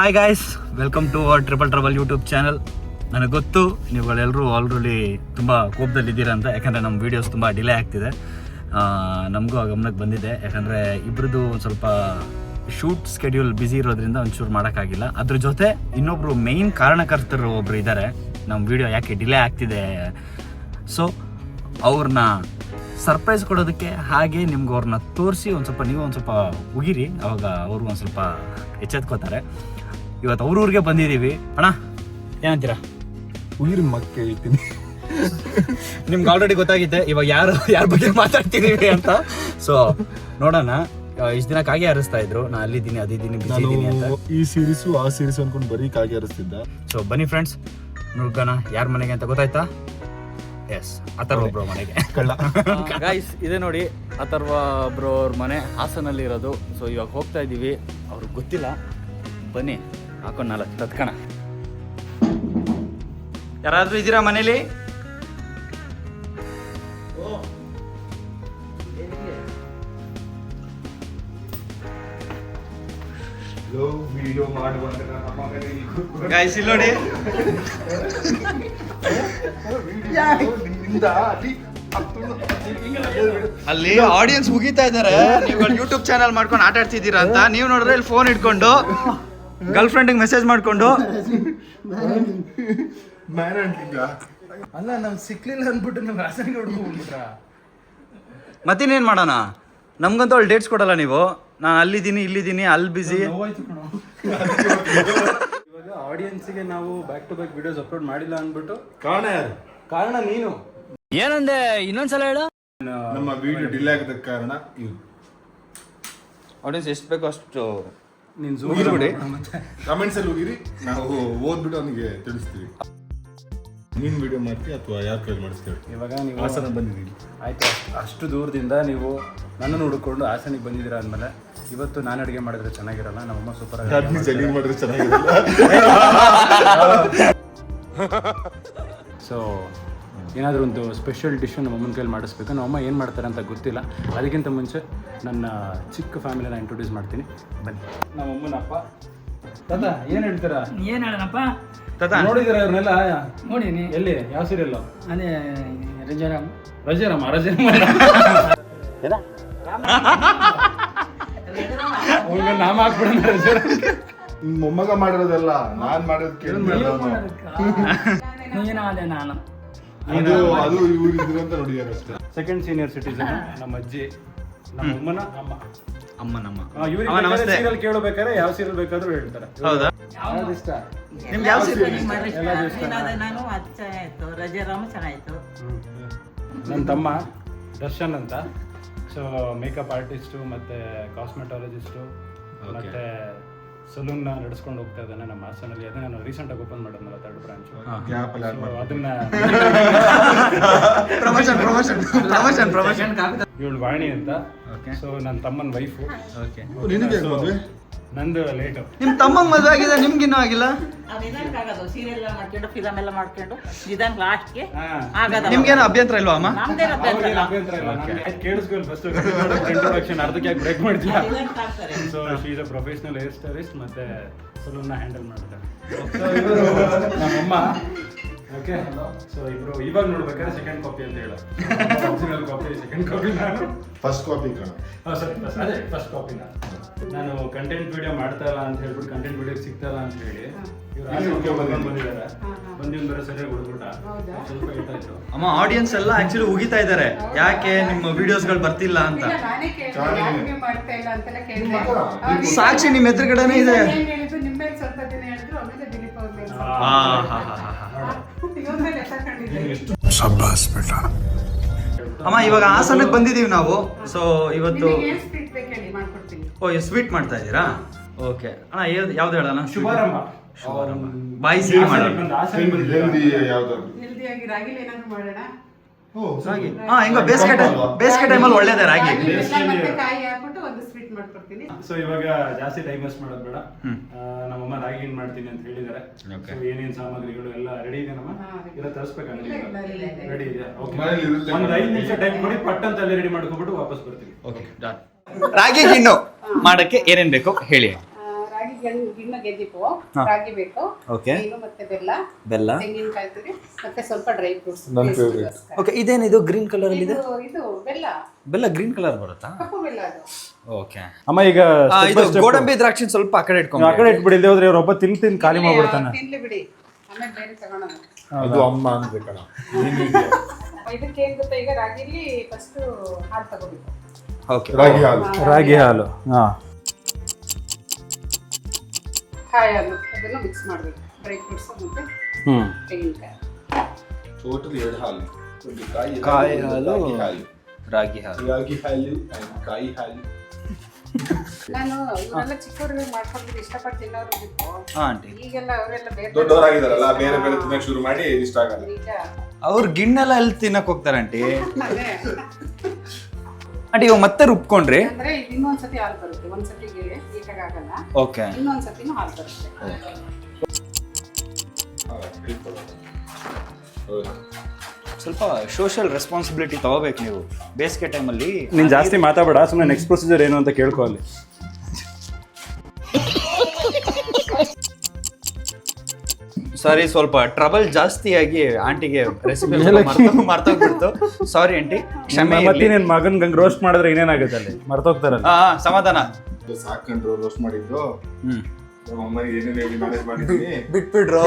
Hi guys, welcome to our triple trouble YouTube channel. ನನಗೆ ಗೊತ್ತು ನೀವುಗಳೆಲ್ಲರೂ already ತುಂಬ ಕೋಪದಲ್ಲಿದ್ದೀರಾ ಅಂತ, ಯಾಕಂದರೆ ನಮ್ಮ ವೀಡಿಯೋಸ್ ತುಂಬ ಡಿಲೇ ಆಗ್ತಿದೆ. ನಮಗೂ ಆ ಗಮನಕ್ಕೆ ಬಂದಿದೆ, ಯಾಕಂದರೆ ಇಬ್ಬರದು ಒಂದು ಸ್ವಲ್ಪ ಶೂಟ್ ಸ್ಕೆಡ್ಯೂಲ್ ಬ್ಯುಸಿ ಇರೋದ್ರಿಂದ ಒಂಚೂರು ಮಾಡೋಕ್ಕಾಗಿಲ್ಲ. ಅದ್ರ ಜೊತೆ ಇನ್ನೊಬ್ಬರು ಮೇಯ್ನ್ ಕಾರಣಕರ್ತರು ಒಬ್ಬರು ಇದ್ದಾರೆ ನಮ್ಮ ವೀಡಿಯೋ ಯಾಕೆ ಡಿಲೇ ಆಗ್ತಿದೆ. ಸೊ ಅವ್ರನ್ನ ಸರ್ಪ್ರೈಸ್ ಕೊಡೋದಕ್ಕೆ, ಹಾಗೆ ನಿಮ್ಗೆ ಅವ್ರನ್ನ ತೋರಿಸಿ ಒಂದು ಸ್ವಲ್ಪ ಉಗಿರಿ, ಅವಾಗ ಅವರು ಒಂದು ಸ್ವಲ್ಪ ಎಚ್ಚೆತ್ಕೋತಾರೆ. ಇವತ್ತು ಅವ್ರೂರಿಗೆ ಬಂದಿದ್ದೀವಿ. ಅಣ್ಣ ಏನಂತೀರಾ? ಉಗಿರಿ ಮಕ್ಕೆ ಹೇಳ್ತೀನಿ. ನಿಮ್ಗೆ ಆಲ್ರೆಡಿ ಗೊತ್ತಾಗಿದೆ ಇವಾಗ ಯಾರ ಬಗ್ಗೆ ಮಾತಾಡ್ತಿದ್ದೀವಿ ಅಂತ. ಸೊ ನೋಡೋಣ. ಇಷ್ಟು ದಿನ ಕಾಗೆ ಹಾರಿಸ್ತಾ ಇದ್ರು, ನಾ ಅಲ್ಲಿದ್ದೀನಿ ಅದಿದ್ದೀನಿ ಬಿಸಿ ಇದ್ದೀನಿ ಅಂತ. ಈ ಸೀರೀಸು ಆ ಸೀರೀಸ್ ಅನ್ಕೊಂಡು ಬರೀ ಕಾಗೆ ಹಾರಿಸ್ತಿದ್ದ. ಸೊ ಬನ್ನಿ ಫ್ರೆಂಡ್ಸ್, ನುಗ್ಗೋಣ. ಯಾರ ಮನೆಗೆ ಅಂತ ಗೊತ್ತಾಯ್ತಾ? ಎಸ್, ಅಥರ್ವ ಬ್ರೋ ಮನೆಗೆ. ಗಾಯ್ಸ್, ಇದೆ ನೋಡಿ ಅಥರ್ವ ಬ್ರೋ ಅವ್ರ ಮನೆ ಹಾಸನಲ್ಲಿ ಇರೋದು. ಸೊ ಇವಾಗ ಹೋಗ್ತಾ ಇದ್ದೀವಿ, ಅವ್ರಿಗೆ ಗೊತ್ತಿಲ್ಲ. ಬನ್ನಿ ಹಾಕೊಂಡು 4 ತತ್ಕಣ. ಯಾರಾದ್ರೂ ಇದ್ದೀರಾ ಮನೇಲಿ? ಗಾಯ್ಸ್ ಇಲ್ಲಿ ನೋಡಿ, ಅಲ್ಲಿ ಆಡಿಯನ್ಸ್ ಮುಗಿತಾ ಇದಾರೆ. ನೀವು ಯೂಟ್ಯೂಬ್ ಚಾನಲ್ ಮಾಡ್ಕೊಂಡು ಆಟ ಆಡ್ತಿದ್ದೀರಾ ಅಂತ. ನೀವು ನೋಡಿದ್ರೆ ಇಲ್ಲಿ ಫೋನ್ ಇಟ್ಕೊಂಡು ಗರ್ಲ್ ಫ್ರೆಂಡಿಗೆ ಮೆಸೇಜ್ ಮಾಡ್ಕೊಂಡು ಅಲ್ಲ, ನಮ್ ಸಿಕ್ಲಿಲ್ಲ ಅನ್ಬಿಟ್ಟು ನಮ್ಗೆ ಹಾಸನಿಗೆ ಹುಡ್ಕೊಂಡ್ಬಿಟ್ರ. ಮತ್ತಿನ್ನೇನು ಮಾಡೋಣ? ನಮ್ಗಂತೂ ಅಲ್ಲಿ ಡೇಟ್ಸ್ ಕೊಡಲ್ಲ ನೀವು. ನಾನು ಅಲ್ಲಿದ್ದೀನಿ ಇಲ್ಲಿದ್ದೀನಿ ಅಲ್ಲಿ ಬಿಸಿ. ಇವಾಗ ಆಡಿಯನ್ಸ್ಗೆ ನಾವು back to back videos upload ಮಾಡಿಲ್ಲ ಅಂದ್ಬಿಟ್ಟು ಕಾರಣ ಯಾರು? ಕಾರಣ ನೀನು. ಏನಂದೆ? ಇನ್ನೊಂದ್ಸಲ ಹೇಳು. ನಮ್ಮ ವಿಡಿಯೋ ಡಿಲೇ ಆಗದಕ್ಕೆ ಕಾರಣ ಇವು. ಆಡಿಯನ್ಸ್ ಎಷ್ಟು ಬೇಕೋ ಅಷ್ಟು ನೀನು ಮುಗಿದ್ಬಿಡಿ. ಕಮೆಂಟ್ಸ್ ಅಲ್ಲಿ ಹೋಗಿರಿ, ನಾವು ಓದ್ಬಿಟ್ಟು ಅವನಿಗೆ ತಿಳಿಸ್ತೀವಿ. ನೀನ್ ವಿಡಿಯೋ ಮಾಡ್ತೀವಿ ಅಥವಾ ಯಾರ ಕೈ ಮಾಡಿಸ್ತೀವಿ? ಇವಾಗ ನೀವು ಹಾಸನ ಬಂದಿದ್ದೀವಿ ಆಯ್ತು, ಅಷ್ಟು ದೂರದಿಂದ ನೀವು ನನ್ನನ್ನು ಹುಡುಕೊಂಡು ಹಾಸನಿಗೆ ಬಂದಿದ್ದೀರಾ ಅಂದಮೇಲೆ ಇವತ್ತು ನಾನು ಅಡುಗೆ ಮಾಡಿದ್ರೆ ಚೆನ್ನಾಗಿರಲ್ಲ. ನಮ್ಮಮ್ಮ ಸೂಪರ್ ಆಗಿ ಜಲ್ಲಿಂಗ್ ಮಾಡಿದ್ರೆ ಚೆನ್ನಾಗಿರಲ್ಲ. ಸೊ ಏನಾದರೂ ಒಂದು ಸ್ಪೆಷಲ್ ಡಿಶ್ ನಮ್ಮಮ್ಮನ ಕೈಲಿ ಮಾಡಿಸ್ಬೇಕು. ನಮ್ಮಮ್ಮ ಏನು ಮಾಡ್ತಾರೆ ಅಂತ ಗೊತ್ತಿಲ್ಲ. ಅದಕ್ಕಿಂತ ಮುಂಚೆ ನನ್ನ ಚಿಕ್ಕ ಫ್ಯಾಮಿಲಿನ ಇಂಟ್ರೊಡ್ಯೂಸ್ ಮಾಡ್ತೀನಿ, ಬನ್ನಿ. ನಮ್ಮಮ್ಮನ ಅಪ್ಪ ತಾತ ಏನು ಹೇಳ್ತೀರಾ? ಏನು ಹೇಳೋಣಪ್ಪ? ನೋಡಿದ್ದೀರಾ ಇವ್ರನ್ನೆಲ್ಲ? ನೋಡಿನಿ. ಎಲ್ಲಿ? ಯಾವ ಸೀರಿಯಲ್ಲು? ಅದೇ ರಜಾರಾಮ್. ರಜಾರಾಮ ನಾಮ ಹಾಕ್ಬಿಡೋಣ ರಜಾರಾಮ್. ಮೊಮ್ಮಗ ಮಾಡಿರೋದಲ್ಲ, ನಾನ್ ಮಾಡಿರೋದು ಕೇಳಿ ನೀನಾದೆ ನಾನು. ಅದು ಇವ್ರು ಇದ್ರು ಅಂತ ನೋಡಿದಾರೆ ಅಷ್ಟೇ. ಸೆಕೆಂಡ್ ಸೀನಿಯರ್ ಸಿಟಿಸನ್ ನಮ್ಮ ಅಜ್ಜಿ, ನಮ್ಮ ಅಮ್ಮನ ಅಮ್ಮ. ನಮ್ಮ ಇವ್ರಿಗೆ ಸೀರಿಯಲ್ ಕೇಳಬೇಕಾದ್ರೆ ಯಾವ ಸೀರಿಯಲ್ ಬೇಕಾದ್ರೂ ಹೇಳ್ತಾರೆ. ಹೌದಾ? ಯಾವ್ದು ಇಷ್ಟ? ನಿಮ್ಗೆ ಯಾವ ನಾನು ಅದು ಚೆನ್ನಾಗಿತ್ತು, ರಜಾರಾಮ ಚೆನ್ನಾಗಿತ್ತು. ನನ್ನ ತಮ್ಮ ದರ್ಶನ್ ಅಂತ. ಸೊ ಮೇಕಪ್ ಆರ್ಟಿಸ್ಟು ಮತ್ತೆ ಕಾಸ್ಮೆಟಾಲಜಿಸ್ಟು ಮತ್ತೆ ಸಲೂನ್ ನಡೆಸ್ಕೊಂಡು ಹೋಗ್ತಾ ಇದ್ದಾನೆ ನಮ್ಮ ಹಾಸನಲ್ಲಿ. ಅದೇ ನಾನು ರೀಸೆಂಟಾಗಿ ಓಪನ್ ಮಾಡಿದ್ನಲ್ಲ 3rd ಬ್ರಾಂಚ್. ಅದನ್ನ ಇವಳು ವಾಣಿ ಅಂತ. ಸೊ ನನ್ನ ತಮ್ಮನ ವೈಫು. ನಂದು ಲೇಟು. ನಿಮ್ ತಮ್ಮಂಗ್ ಮದುವೆ ಆಗಿದೆ, ನಿಮ್ಗಿನ್ನೂ ಆಗಿಲ್ಲ? ಸೀರಿಯಲ್ ಮಾಡ್ಕೊಂಡು ಫಿಲಮ್ ಎಲ್ಲ ಮಾಡ್ಕೊಂಡು ನಿಧಾನ ಲಾಸ್ಟ್ಗೆ ನಿಮ್ಗೇನು ಅಭ್ಯಂತರ ಇಲ್ವಾ ಅಮ್ಮ? ಕೇಳಿಸ್ಕೊಂಡು ಫಸ್ಟ್ ಇಂಟ್ರೊಡಕ್ಷನ್ ಅರ್ಧಕ್ಕೆ ಯಾಕೆ ಬ್ರೇಕ್ ಮಾಡ್ತೀರಾ? So she is a professional hair stylist ಮತ್ತೆ ಸಲೂನ್ನ ಹ್ಯಾಂಡಲ್ ಮಾಡ್ತಾರೆ. ನಮ್ಮಮ್ಮ. ಓಕೆ, ಸೊ ಇಬ್ರು ಇವಾಗ ನೋಡ್ಬೇಕಾದ್ರೆ ಸೆಕೆಂಡ್ ಕಾಪಿ ಅಂತ ಹೇಳ. ಒರಿಜಿನಲ್ ಕಾಪಿ, ಸೆಕೆಂಡ್ ಕಾಪಿ ನಾನು. ಫಸ್ಟ್ ಕಾಪಿ ಸರಿ, ಅದೇ ಫಸ್ಟ್ ಕಾಪಿ ನಾನು ಕಂಟೆಂಟ್ ವಿಡಿಯೋ ಮಾಡ್ತಾ ಇಲ್ಲ ಅಂತ ಹೇಳ್ಬಿಟ್ಟು ಕಂಟೆಂಟ್ ವಿಡಿಯೋ ಸಿಗ್ತಾ ಇಲ್ಲ ಅಂತ ಹೇಳಿ ಇವ್ರು ಬಂದಿದ್ದಾರೆ. ಬಂದಿದ್ದು ಬೇರೆ ಸರಿಯಾಗಿ ಹುಡುಗ್ಬಿಟ್ಟ, ಸ್ವಲ್ಪ ಇಟ್ಟಾಯ್ತು. ಅಮ್ಮ, ಆಡಿಯನ್ಸ್ ಎಲ್ಲ ಆಕ್ಚುಲಿ ಉಗಿತಾ ಇದ್ದಾರೆ, ಯಾಕೆ ನಿಮ್ಮ ವಿಡಿಯೋಸ್ಗಳು ಬರ್ತಿಲ್ಲ ಅಂತ. ಸಾಕ್ಷಿ ನಿಮ್ಮ ಎದುರುಗಡೆನೇ ಇದೆ. ಅಮ್ಮ, ಇವಾಗ ಹಾಸನಕ್ಕೆ ಬಂದಿದೀವಿ ನಾವು. ಸೊ ಇವತ್ತು ಸ್ವೀಟ್ ಮಾಡ್ತಾ ಇದ್ದೀರಾ? ಓಕೆ ಅಣ್ಣ, ಯಾವ್ದು ಹೇಳೋಣ? ಶುಭಾರಂಭ. ಬಾಯಿ ಸಿಹಿ ಮಾಡೋಣ. ರಾಗಿ ಹೆಂಗ ಬೇಸಿಗೆ ಟೈಮಲ್ಲಿ ಒಳ್ಳೇದೇ ರಾಗಿ. ಸೊ ಇವಾಗ ಜಾಸ್ತಿ ಟೈಮ್ ವೇಸ್ಟ್ ಮಾಡೋದು ಬೇಡ. ನಮ್ಮಮ್ಮ ರಾಗಿ ಮಾಡ್ತೀನಿ ಅಂತ ಹೇಳಿದ್ದಾರೆ. ಏನೇನ್ ಸಾಮಗ್ರಿಗಳು ಎಲ್ಲ ರೆಡಿ ಇದೆ ನಮ್ಮ? ಇಲ್ಲ ತರಿಸ್ಬೇಕು ಅಂಗಡಿ? ರೆಡಿ ಇದೆ. ಒಂದು 5 ನಿಮಿಷ ಟೈಮ್ ಕೊಡಿ, ಪಟ್ ಅಂತ ಅಲ್ಲಿ ರೆಡಿ ಮಾಡ್ಕೊಂಡ್ಬಿಟ್ಟು ವಾಪಸ್ ಬರ್ತೀವಿ. ರಾಗಿ ಗಿಣ್ಣು ಮಾಡಕ್ಕೆ ಏನೇನ್ ಬೇಕು ಹೇಳಿ. ರಾಗಿ ಗಿಣ್ಣ ಗೆದ್ದಿಪ್ಪು, ರಾಗಿ ಬೇಕು, ಓಕೆ ನೀರು ಮತ್ತೆ ಬೆಲ್ಲ, ಬೆಲ್ಲ, ತೆಂಗಿನಕಾಯಿ ತುರಿ, ಮತ್ತೆ ಸ್ವಲ್ಪ ಡ್ರೈ ಫ್ರೂಟ್ಸ್. ನನ್ನ ಫೇವ್ರೇಟ್. ಓಕೆ ಇದೇನಿದು ಗ್ರೀನ್ ಕಲರ್ ಅಲ್ಲಿ ಇದೆ? ಇದು ಬೆಲ್ಲ, ಬೆಲ್ಲ ಗ್ರೀನ್ ಕಲರ್ ಬರುತ್ತಾ? ಕಪ್ಪು ಬೆಲ್ಲ ಅದು. ಓಕೆ ಅಮ್ಮ ಈಗ ಇದು ಗೋಡಂಬಿ ದ್ರಾಕ್ಷಿ ಸ್ವಲ್ಪ ಆ ಕಡೆ ಇಟ್ಕೊಂಡು ಆ ಕಡೆ ಇಟ್ಬಿಡಿಲ್ದೆ ಹೋದ್ರೆ ಇವ್ರೊಬ್ಬ ತಿನ್ ಖಾಲಿ ಮಾಡ್ಬಿಡ್ತಾನೆ. ತಿನ್ಲಿ ಬಿಡಿ, ಆಮೇಲೆ ಬೇರೆ ತಗೊಳೋಣ. ಅದು ಅಮ್ಮ ಅನ್ಬೇಕಣ. ಇದಕ್ಕೆ ಏನ್ ಗೊತ್ತಾ, ಈಗ ರಾಗಿಲಿ ಫಸ್ಟ್ ಹಾಲು ತಗೋಬೇಕು. ಓಕೆ ರಾಗಿ ಹಾಲು. ರಾಗಿ ಹಾಲು. ಹಾ ಕಾಯಿ ಹಾಲು ಅದನ್ನು ಮಿಕ್ಸ್ ಮಾಡಬೇಕು. ಡ್ರೈ ಫ್ರೂಟ್ಸ್ ಮತ್ತೆ ತೆಂಗಿನಕಾಯಿ. ಟೋಟಲ್ 2 ಹಾಲು. ಒಂದು ಕಾಯಿ ಹಾಲು, ರಾಗಿ ಹಾಲು, ರಾಗಿ ಹಾಲು. ರಾಗಿ ಹಾಲು and ಕಾಯಿ ಹಾಲು. ನಾನು ಇವರೆಲ್ಲ ಚಿಕ್ಕವ್ರಿಗೆ ಮಾಡ್ಕೊಂಡು ಇಷ್ಟಪಟ್ಟು ತಿನ್ನೋರು ಇತ್ತು. ಹಾ ಆಂಟಿ, ಈಗೆಲ್ಲ ಅವರೆಲ್ಲ ಬೇರೆ ದೊಡ್ಡವರಾಗಿದಾರಲ್ಲ, ಬೇರೆ ಬೇರೆ ತಿನ್ನಕ್ ಶುರು ಮಾಡಿ ಇಷ್ಟ ಆಗಲ್ಲ. ನಿಜ. ಅವ್ರು ಗಿಣ್ಣೆಲ್ಲ ಎಲ್ಲಿ ತಿನ್ನಕ್ ಹೋಗ್ತಾರೆ ಆಂಟಿ? ಅದೇ. ಆಂಟಿ ಇವಾಗ ಮತ್ತೆ ರುಬ್ಕೊಂಡ್ರಿ? ಅಂದ್ರೆ ಇದು ಇನ್ನೊಂದ್ಸತಿ ಹಾಲು ಬರುತ್ತೆ, ಒಂದ್ಸತಿಗೆ ನೀಟಾಗಿ ಆಗಲ್ಲ, ಓಕೆ ಇನ್ನೊಂದ್ಸತಿನೂ ಹಾಲು ಬರುತ್ತೆ. ಸ್ವಲ್ಪ ಸೋಷಿಯಲ್ ರೆಸ್ಪಾನ್ಸಿಬಿಲಿಟಿ ತಗೋಬೇಕು ನೀವು ಬೇಸಿಗೆ ಟೈಮಲ್ಲಿ. ನೀನ್ ಜಾಸ್ತಿ ಮಾತಾಡಬೇಡ, ಸುಮ್ಮನೆ ನೆಕ್ಸ್ಟ್ ಪ್ರೊಸೀಜರ್ ಏನು ಅಂತ ಕೇಳ್ಕೊ ಅಲ್ಲಿ. ಸಾರಿ, ಸ್ವಲ್ಪ ಟ್ರಬಲ್ ಜಾಸ್ತಿ ಆಗಿ ಆಂಟಿಗೆ ರೆಸಿಪಿ ಮರ್ತೋಗ್ಬಿಡ್ತು. ಸಾರಿ ಆಂಟಿ, ಕ್ಷಮೆ ಮತ್ತೆ ಇರ್ಲಿ. ನಿನ್ ಮಗನ್ ಗಂಗ್ ರೋಸ್ಟ್ ಮಾಡಿದ್ರೆ ಏನೇನಾಗುತ್ತೆ ಅಲ್ಲಿ? ಮರ್ತೋಗ್ತಾರಲ್ಲ. ಸಮಾಧಾನ. ಸಾಕಂಡ್ರು ರೋಸ್ಟ್ ಮಾಡಿದ್ದು. ನಮ್ಮ ಅಮ್ಮನಿಗೆ ಏನೇನು ಹೇಳಿ ಮ್ಯಾನೇಜ್ ಮಾಡಿದ್ದೀನಿ. ಬಿಟ್ಬಿಡ್ರು.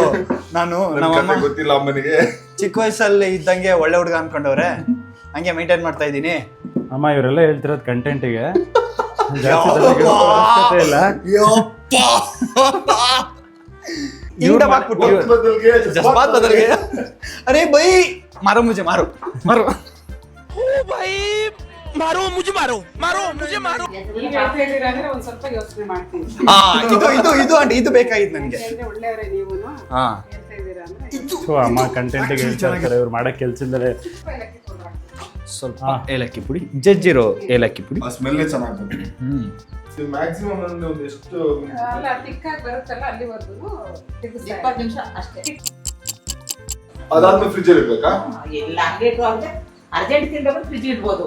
ನಾನು ನನ್ ನಮ್ಮಮ್ಮ ಕಥೆ ಗೊತ್ತಿಲ್ಲ ಅಮ್ಮನಿಗೆ. ಚಿಕ್ಕ ವಯಸ್ಸಲ್ಲಿ ಇದ್ದಂಗೆ ಒಳ್ಳೆ ಹುಡುಗ ಅನ್ಕೊಂಡವ್ರೆ, ಹಂಗೆ ಮೇಂಟೈನ್ ಮಾಡ್ತಾ ಇದ್ದೀನಿ. ಅಮ್ಮ ಇವರೆಲ್ಲ ಹೇಳ್ತಿರೋದು ಕಂಟೆಂಟಿಗೆ, ಜಾಸ್ತಿ ತಲೆಗೆ ಅವಶ್ಯಕತೆ ಇಲ್ಲ. ಜಜ್ಬಾತ್ ಬದಲ್ಗೆ ಅರೆ ಬೈ ಮಾರೋ ಮುझे ಮಾರೋ ಮಾರೋ ಈಗ ಹೇಳ್ತಾ ಇದ್ದೀರಾ ಅಂದ್ರೆ ಒಂದ್ ಸ್ವಲ್ಪ ಯೋಚನೆ ಮಾಡ್ತೀನಿ. ಇದು ಆಂಟಿ, ಇದು ಬೇಕಾಗಿತ್ತು ನನಗೆ. ಅಂದ್ರೆ ಒಳ್ಳೆಯವರೇ ನೀವುನು ಹಾ ಹೇಳ್ತಾ ಇದ್ದೀರಾ ಅಂದ್ರೆ ಸೊ ಅಮ್ಮ ಕಂಟೆಂಟಿಗೆ ಹೇಳ್ತಾ ಇರ್ತಾರೆ, ಇವ್ರು ಮಾಡಕ್ ಕೆಲ್ಸದಿಂದಲೇ. ಏಲಕ್ಕಿ ಪೌಡರ್ ಹಾಕ್ತೀನಿ. ಸ್ವಲ್ಪ ಏಲಕ್ಕಿ ಪುಡಿ, ಜಜ್ಜಿರೋ ಏಲಕ್ಕಿ ಪುಡಿ. ಆ ಸ್ಮೆಲ್ಲೇ ಚೆನ್ನಾಗಿ ಬರುತ್ತೆ. ಮ್ಯಾಕ್ಸಿಮಮ್ ಒಂದು ಎಷ್ಟು ಅಲ್ಲ ತಿಕ್ಕಾಗಿ ಬರುತ್ತಲ್ಲ ಅಲ್ಲಿವರೆಗೂ 20 ನಿಮಿಷ ಅಷ್ಟೇ. ಅದಾದ್ಮೇಲೆ ಫ್ರಿಜ್ ಅಲ್ಲಿ ಇರ್ಬೇಕಾ? ಎಲ್ಲ ಹಂಗೆ ಇಟ್ಟು ಅಂದ್ರೆ ಅರ್ಜೆಂಟ್ ತಿಂದವರು ಫ್ರಿಜ್ ಇಡ್ಬೋದು,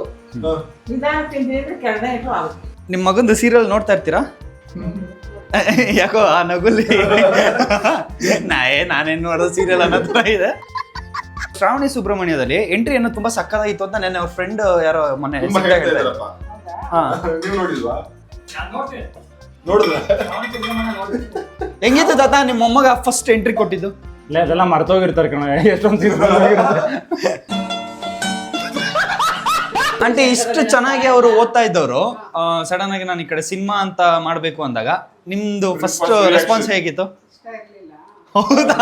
ನಿಧಾನ ತಿಂದ್ರೆ ಕೆಳಗಡೆ ಇಟ್ಟು ಆಗುತ್ತೆ. ನಿಮ್ಮ ಮಗಂದು ಸೀರಿಯಲ್ ನೋಡ್ತಾ ಇರ್ತೀರಾ? ಯಾಕೋ ಆ ನಗುಲಿ ನಾನೇನ್ ನೋಡೋದು ಸೀರಿಯಲ್ ಅನ್ನೋ ತರ ಇದೆ. ಶ್ರಾವಣಿ ಸುಬ್ರಹ್ಮಣ್ಯದಲ್ಲಿ ಎಂಟ್ರಿ ಏನೋ ತುಂಬಾ ಸಕ್ಕತ್ತಾಗಿತ್ತು ಅಂತ ನೆನ್ನೆ ಅವ್ರ ಫ್ರೆಂಡ್ ಯಾರೋ ಮೊನ್ನೆ ತುಂಬಾ ಸಿಕ್ಕಾಗ ಹೇಳ್ತಾ ಹೇಳಿದ್ರು. ಇದ್ದಾರಪ್ಪ. ಹಾ ನೀವು ನೋಡಿಲ್ವಾ? ನೋಡಿದ್ರ? ಹೆಂಗಿತ್ತು ತಾತ ನಿಮ್ಮ ಮೊಮ್ಮಗ ಫಸ್ಟ್ ಎಂಟ್ರಿ ಕೊಟ್ಟಿದ್ದು? ಇಲ್ಲ ಅದೆಲ್ಲ ಮರ್ತೋಗಿರ್ತಾರೆ ಕಣ, ಎಷ್ಟೊಂದು ಆಂಟಿ ಇಷ್ಟು ಚೆನ್ನಾಗಿ ಅವರು ಓದ್ತಾ ಇದ್ದವರು ಸಡನ್ ಆಗಿ ನಾನು ಈ ಕಡೆ ಸಿನಿಮಾ ಅಂತ ಮಾಡ್ಬೇಕು ಅಂದಾಗ ನಿಮ್ದು ಫಸ್ಟ್ ರೆಸ್ಪಾನ್ಸ್ ಹೇಗಿತ್ತು? ಇಷ್ಟ ಇರ್ಲಿಲ್ಲ. ಹೌದಾ?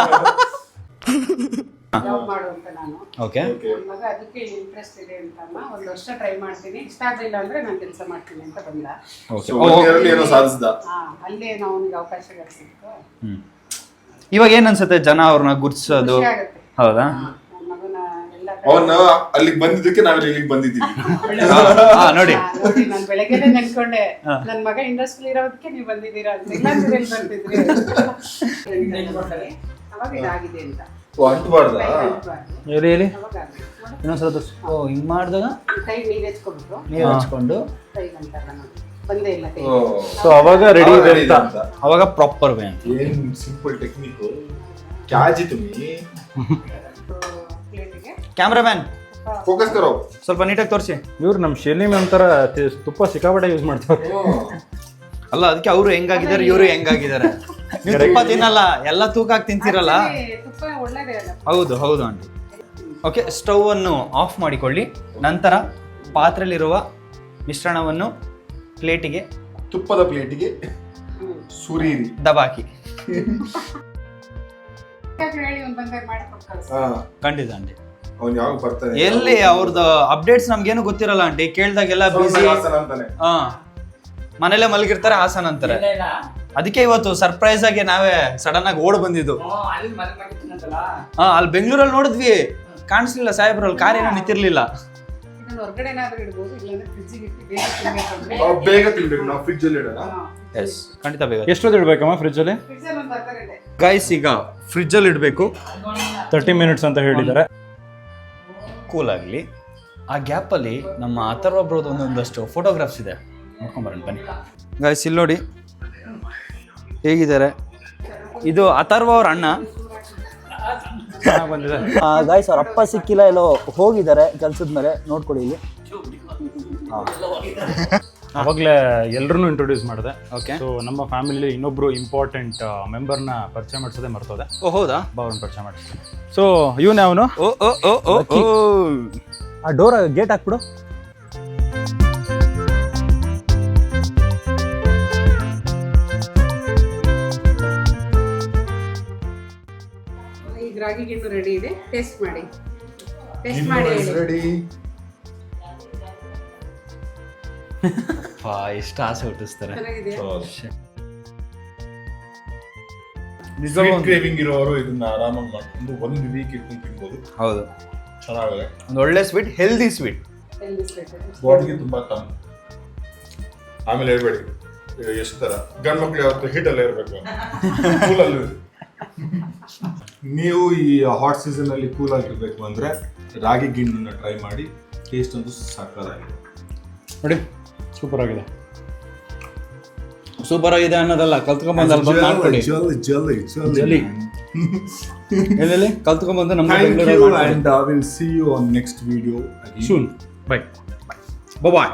ಜಾಬ್ ಮಾಡು ಅಂತ ನಾನು. ಓಕೆ ನನ್ ಮಗ ಅದಕ್ಕೆ ಇಂಟ್ರೆಸ್ಟ್ ಇದೆ ಅಂತ ಒಂದ್ ವರ್ಷ ಟ್ರೈ ಮಾಡ್ತೀನಿ, ಇಷ್ಟ ಆಗ್ಲಿಲ್ಲ ಅಂದ್ರೆ ನಾನು ಕೆಲಸ ಮಾಡ್ತೀನಿ ಅಂತ ಬಂದ. ಓಕೆ. So, 1 year ಅಲ್ಲಿ ಏನೋ ಸಾಧಿಸಿದ. ಅಲ್ಲೇ ನಾವು ಅವನಿಗೆ ಅವಕಾಶಗಳು ಸಿಕ್ತು. ಇವಾಗ ಏನ್ ಅನ್ಸುತ್ತೆ ಜನ ಅವ್ರನ್ನ ಗುರ್ತಿಸೋದು? ಖುಷಿ ಆಗುತ್ತೆ. ಹೌದಾ? ನನ್ ಮಗನ ಎಲ್ಲ ಅವನ್ನ ಅಲ್ಲಿಗೆ ಬಂದಿದ್ದಕ್ಕೆ ನಾವೆಲ್ಲ ಇಲ್ಲಿಗೆ ಬಂದಿದ್ದೀವಿ. ನೋಡಿ ನೋಡಿ ನಾನು ಬೆಳಗ್ಗೆನೆ ನೆನ್ಕೊಂಡೆ, ನನ್ ಮಗ ಇಂಡಸ್ಟ್ರಿ ಇರೋದಕ್ಕೆ ನೀವು ಬಂದಿದ್ದೀರಾ ಅಂತ, ಇಲ್ಲಾಂದ್ರೆ ಎಲ್ಲಿ ಬರ್ತಿದ್ರಿ ಅವಾಗ ಇದಾಗಿದೆ ಅಂತ. ಓ, ಅಂಟಬಾರ್ದ? ಹೇಳಿ ಅವಾಗ ಆಗಿದೆ. ನೋಡು, ಇನ್ನೊಂದ್ಸಲ ಓ ಹಿಂಗ್ ಮಾಡಿದಾಗ ಕೈ ನೀರು ಹೆಚ್ಕೊಬಿಟ್ರು, ನೀರು ಹಚ್ಕೊಂಡು ಕೈ ಗಂಟಲ್ಲ ನೋಡಿ ಬಂದೇ ಇಲ್ಲ ಕೈ. ಸೊ ಅವಾಗ ರೆಡಿ ಇದೆ ಅಂತ. ಅವಾಗ ಪ್ರಾಪರ್ ವೇ ಅಂತ. ಏನ್ ಸಿಂಪಲ್ ಟೆಕ್ನಿಕ್ ಕ್ಯಾಜಿ ತುಮಿ. ಪ್ಲೇಟಿಗೆ ಕ್ಯಾಮ್ರಾಮ್ಯಾನ್ ಫೋಕಸ್ ಕರೋ. ಸ್ವಲ್ಪ ನೀಟಾಗಿ ತೋರಿಸಿ. ಇವ್ರು ನಮ್ಮ ಶೆಲ್ಲಿ ಒಂಥರ ತುಪ್ಪ ಸಿಕ್ಕಾಪಟ್ಟೆ ಯೂಸ್ ಮಾಡ್ತಾರೆ. ಅಲ್ಲ ಅದಕ್ಕೆ ಅವರು ಹೆಂಗಾಗಿದ್ದಾರೆ ಇವರು ಹೆಂಗಾಗಿದ್ದಾರೆ. ನೀವು ತುಪ್ಪ ತಿನ್ನಲ್ಲ, ಎಲ್ಲ ತೂಕ ಹಾಕಿ ತಿಂತೀರಲ್ಲ. ತುಪ್ಪ ಒಳ್ಳೇದೇ ಅಲ್ಲ. ಹೌದು ಹೌದು ಆಂಟಿ. ಓಕೆ, ಸ್ಟವ್ ಅನ್ನು ಆಫ್ ಮಾಡಿಕೊಳ್ಳಿ. ನಂತರ ಪಾತ್ರೆಯಲ್ಲಿರುವ ಮಿಶ್ರಣವನ್ನು ಪ್ಲೇಟಿಗೆ ತುಪ್ಪದ ಪ್ಲೇಟಿಗೆ ಸುರೀರಿ. ದಬಾಕಿ. ಹೇಳಿ ಒಂದು ಬಂದಾಗ ಮಾಡ್ಕೊಟ್ಟು ಕಳ್ಸಿ. ಖಂಡಿತ ಆಂಟಿ. ಅವ್ನು ಯಾವಾಗ ಬರ್ತಾನೆ? ಎಲ್ಲಿ ಅವ್ರದ್ದು ಅಪ್ಡೇಟ್ಸ್ ನಮ್ಗೇನು ಗೊತ್ತಿರಲ್ಲ ಆಂಟಿ. ಕೇಳ್ದಾಗೆಲ್ಲ ಬಿಸಿ. ಅಂತಾನೆ. ಹಾ, ಮನೇಲೆ ಮಲಗಿರ್ತಾರೆ, ಹಾಸನ ಅಂತಾರೆ. ಅದಕ್ಕೆ ಇವತ್ತು ಸರ್ಪ್ರೈಸ್ ಆಗಿ ನಾವೇ ಸಡನ್ ಆಗಿ ಓಡ್ ಬಂದಿದ್ದು. ಹಾ, ಅಲ್ಲಿ ಬೆಂಗಳೂರಲ್ಲಿ ನೋಡಿದ್ವಿ, ಕಾಣಿಸ್ಲಿಲ್ಲ ಸಾಹೇಬ್ರಲ್ಲಿ, ಕಾರ್ ಏನೋ ನಿಂತಿರ್ಲಿಲ್ಲ. ಇದನ್ನ ಹೊರಗಡೆನಾದ್ರೂ ಇಡ್ಬೋದು, ಇಲ್ಲಾಂದ್ರೆ ಫ್ರಿಜ್ಜಿಗೆ ಇಟ್ಟು ಬೇಗ ತಿನ್ಬೇಕಂದ್ರೆ ಬೇಗ ತಿನ್ಬೇಕು ನಾವು, ಫ್ರಿಜ್ ಅಲ್ಲಿ ಇಡೋಣ. ಎಸ್, ಖಂಡಿತ ಬೇಗ. ಎಷ್ಟೊತ್ತು ಇಡ್ಬೇಕಮ್ಮ ಫ್ರಿಜ್ಜಲ್ಲಿ? ಫ್ರಿಜ್ಜಲ್ಲಿ ಒಂದು ಅರ್ಧ ಗಂಟೆ. ಗೈಸ್, ಈಗ ಫ್ರಿಜ್ಜಲ್ಲಿ ಇಡಬೇಕು. 30 ಮಿನಿಟ್ಸ್ ಅಂತ ಹೇಳಿದ್ದಾರೆ. ಕೂಲ್ ಆಗಲಿ. ಆ ಗ್ಯಾಪಲ್ಲಿ ನಮ್ಮ ಅಥರ್ವ ಬ್ರೋದು ಒಂದೊಂದಷ್ಟು ಫೋಟೋಗ್ರಾಫ್ಸ್ ಇದೆ, ನೋಡ್ಕೊಂಬರೋಣ ಬನ್ನಿ. ಗೈಸ್, ಇಲ್ಲಿ ನೋಡಿ, ಹೇಗಿದ್ದಾರೆ? ಇದು ಅಥರ್ವ ಅವ್ರ ಅಣ್ಣ. ಚೆನ್ನಾಗಿ ಬಂದಿದೆ. ಗಾಯ್ಸ್ ಅವ್ರ ಅಪ್ಪ ಸಿಕ್ಕಿಲ್ಲ, ಎಲ್ಲೋ ಹೋಗಿದ್ದಾರೆ ಕೆಲ್ಸದ ಮೇಲೆ, ನೋಡ್ಕೊಳ್ಳಿ ಇಲ್ಲಿ. ಅವಾಗಲೇ ಎಲ್ಲರೂ ಇಂಟ್ರೊಡ್ಯೂಸ್ ಮಾಡಿದೆ. ಓಕೆ. ಸೊ ನಮ್ಮ ಫ್ಯಾಮಿಲಿಲಿ ಇನ್ನೊಬ್ರು ಇಂಪಾರ್ಟೆಂಟ್ ಮೆಂಬರ್ನ ಪರಿಚಯ ಮಾಡಿಸೋದೇ ಮರ್ತೋದೆ. ಓ ಹೌದಾ? ಅವ್ರನ್ನ ಪರಿಚಯ ಮಾಡಿಸ್ತೀನಿ. ಸೊ ಇವನೇ ಅವನು. ಓ ಓ ಓ ಓ ಓ. ಆ ಡೋರ್ ಗೇಟ್ ಹಾಕ್ಬಿಡು. ಈಗ ರಾಗಿ ಗಿಣ್ಣು ರೆಡಿ ಇದೆ, ಟೇಸ್ಟ್ ಮಾಡಿ. ಟೇಸ್ಟ್ ಮಾಡಿ ಹೇಳಿ. ರೆಡಿ. ಎಷ್ಟು ಆಸೆ ಹುಟ್ಟಿಸ್ತಾರೆ. ಚೆನ್ನಾಗಿದೆಯಾ? ಸ್ವೀಟ್ ಕ್ರೇವಿಂಗ್ ಇರೋರು ಇದನ್ನ ಆರಾಮಾಗಿ ಮಾಡ್ಕೊಂಡು ಒಂದು ವೀಕ್ ಇಟ್ಕೊಂಡು ತಿನ್ಬೋದು. ಹೌದು, ಚೆನ್ನಾಗಿದೆ. ಒಂದು ಒಳ್ಳೆ sweet, healthy sweet. Healthy sweet. ಬಾಡಿಗೆ ತುಂಬಾ ತಂಪು. ಆಮೇಲೆ ಹೇಳ್ಬೇಡಿ ಎಷ್ಟು ತರ ಗಂಡು ಮಕ್ಳು ಯಾವತ್ತು ಹೀಟಲ್ಲೇ ಇರಬೇಕು, ಕೂಲಲ್ಲಿ. ನೀವು ಈ ಹಾಟ್ ಸೀಸನ್ ಅಲ್ಲಿ ಕೂಲ್ ಆಗಿರ್ಬೇಕು ಅಂದ್ರೆ ರಾಗಿ ಗಿಣ್ಣನ್ನ ಟ್ರೈ ಮಾಡಿ. ಟೇಸ್ಟ್ ಅಂತೂ ಸಕ್ಕತ್ತಾಗಿದೆ ನೋಡಿ, ಸೂಪರ್ ಆಗಿದೆ. ಸೂಪರ್ ಆಗಿದೆ ಅನ್ನೋದಲ್ಲ, ಕಲ್ತ್ಕೊಂಡ್ಬಂದು ಅಲ್ಲಿ ಬಂದು ಮಾಡ್ಕೊಡಿ. ಜಲಿ. ಎಲ್ಲೆಲ್ಲಿ ಕಲ್ತ್ಕೊಂಡ್ಬಂದು ನಮ್ಮ Thank you and I will see you on next video again. Soon. Bye. Bye.